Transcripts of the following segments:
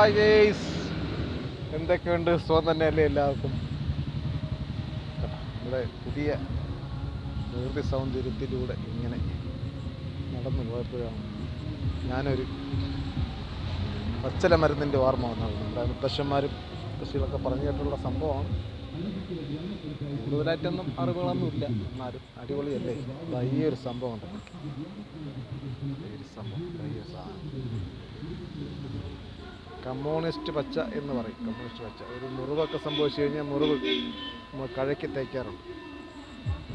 Hi guys, എന്തൊക്കെയുണ്ട്? സുഖം തന്നെയല്ലേ എല്ലാവർക്കും? ഇവിടെ പുതിയ പ്രകൃതി സൗന്ദര്യത്തിലൂടെ ഇങ്ങനെ നടന്നു പോയപ്പോഴാണ് ഞാനൊരു പച്ചില മരുന്നിൻ്റെ ഓർമ്മ വന്നത്. നമ്മുടെ മുത്തശ്ശന്മാരും കൃഷികളൊക്കെ പറഞ്ഞു കേട്ടുള്ള സംഭവമാണ്. കൂടുതലായിട്ടൊന്നും അറിവുകളൊന്നുമില്ല, എന്നാലും അടിപൊളിയല്ലേ? ഈ ഒരു സംഭവം ഉണ്ടല്ലോ, ഈ ഒരു സാധനം കമ്മ്യൂണിസ്റ്റ് പച്ച എന്ന് പറയും. കമ്മ്യൂണിസ്റ്റ് പച്ച ഒരു മുറിവൊക്കെ സംഭവിച്ചു കഴിഞ്ഞാൽ മുറിവ് നമ്മൾ കഴക്കി തേക്കാറുണ്ട്.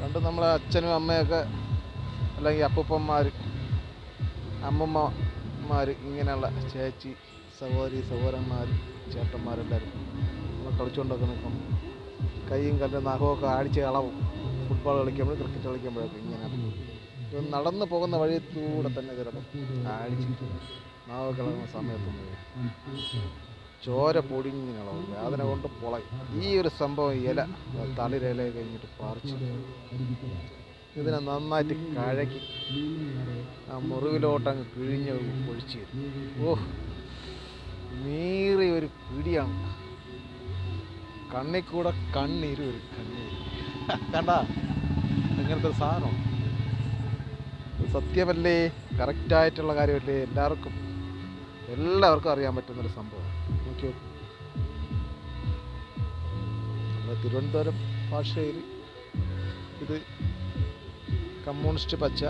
പണ്ട് നമ്മളെ അച്ഛനും അമ്മയൊക്കെ അല്ലെങ്കിൽ അപ്പൂപ്പന്മാർ, അമ്മമ്മമാർ, ഇങ്ങനെയുള്ള ചേച്ചി, സഹോദരന്മാർ, ചേട്ടന്മാരെല്ലാവരും നമ്മൾ കളിച്ചുകൊണ്ടൊക്കെ നിൽക്കും. കൈയും കല്ലും നഖമൊക്കെ അടിച്ച് കളവും. ഫുട്ബോൾ കളിക്കുമ്പോൾ, ക്രിക്കറ്റ് കളിക്കുമ്പോഴൊക്കെ ഇങ്ങനെ നടന്നു പോകുന്ന വഴിയിലൂടെ തന്നെ ചിലപ്പോൾ അടിച്ച് നാവ് കളയുന്ന സമയത്തൊന്നും ചോര പൊടിഞ്ഞിളവും, വേദന കൊണ്ട് പൊളയും. ഈ ഒരു സംഭവം ഇല, തളിരില കഴിഞ്ഞിട്ട് പറിച്ച് ഇതിനെ നന്നായിട്ട് കഴക്കി ആ മുറിവിലോട്ടങ്ങ് പിഴിഞ്ഞ് ഒഴിച്ച്, നീറിയ ഒരു പിടിയാണ്. കണ്ണിൽ കൂടെ കണ്ണീര് വരും. കണ്ട ഇങ്ങനത്തെ ഒരു സാധനം സത്യമല്ലേ? കറക്റ്റായിട്ടുള്ള കാര്യമല്ലേ? എല്ലാവർക്കും അറിയാൻ പറ്റുന്നൊരു സംഭവം. നോക്കിയോ, നമ്മുടെ തിരുവനന്തപുരം ഭാഷയിൽ ഇത് കമ്മ്യൂണിസ്റ്റ് പച്ച,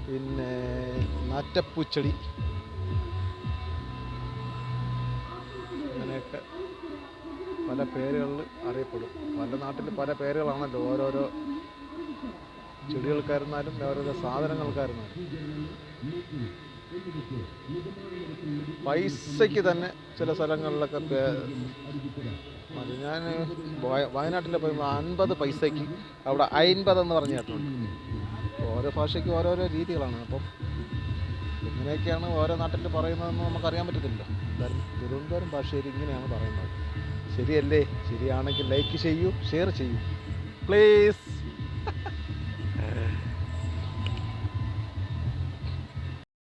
പിന്നെ നാറ്റപ്പൂച്ചെടി, അങ്ങനെയൊക്കെ പല പേരുകളിൽ അറിയപ്പെടും. പല നാട്ടിൽ പല പേരുകളാണല്ലോ ഓരോരോ ചെടികൾക്കായിരുന്നാലും ഓരോരോ സാധനങ്ങൾക്കായിരുന്നാലും. പൈസയ്ക്ക് തന്നെ ചില സ്ഥലങ്ങളിലൊക്കെ ഞാൻ വയനാട്ടിൽ പോയി 50 പൈസയ്ക്ക് അവിടെ 50 എന്ന് പറഞ്ഞു കേട്ടിട്ടുണ്ട്. ഓരോ ഭാഷയ്ക്ക് ഓരോരോ രീതികളാണ്. അപ്പം ഇങ്ങനെയൊക്കെയാണ് ഓരോ നാട്ടിൽ പറയുന്നതെന്ന് നമുക്കറിയാൻ പറ്റത്തില്ല. എന്തായാലും തിരുവനന്തപുരം ഭാഷയിൽ ഇങ്ങനെയാണ് പറയുന്നത്. ശരിയല്ലേ? ശരിയാണെങ്കിൽ ലൈക്ക് ചെയ്യൂ, ഷെയർ ചെയ്യൂ പ്ലീസ്.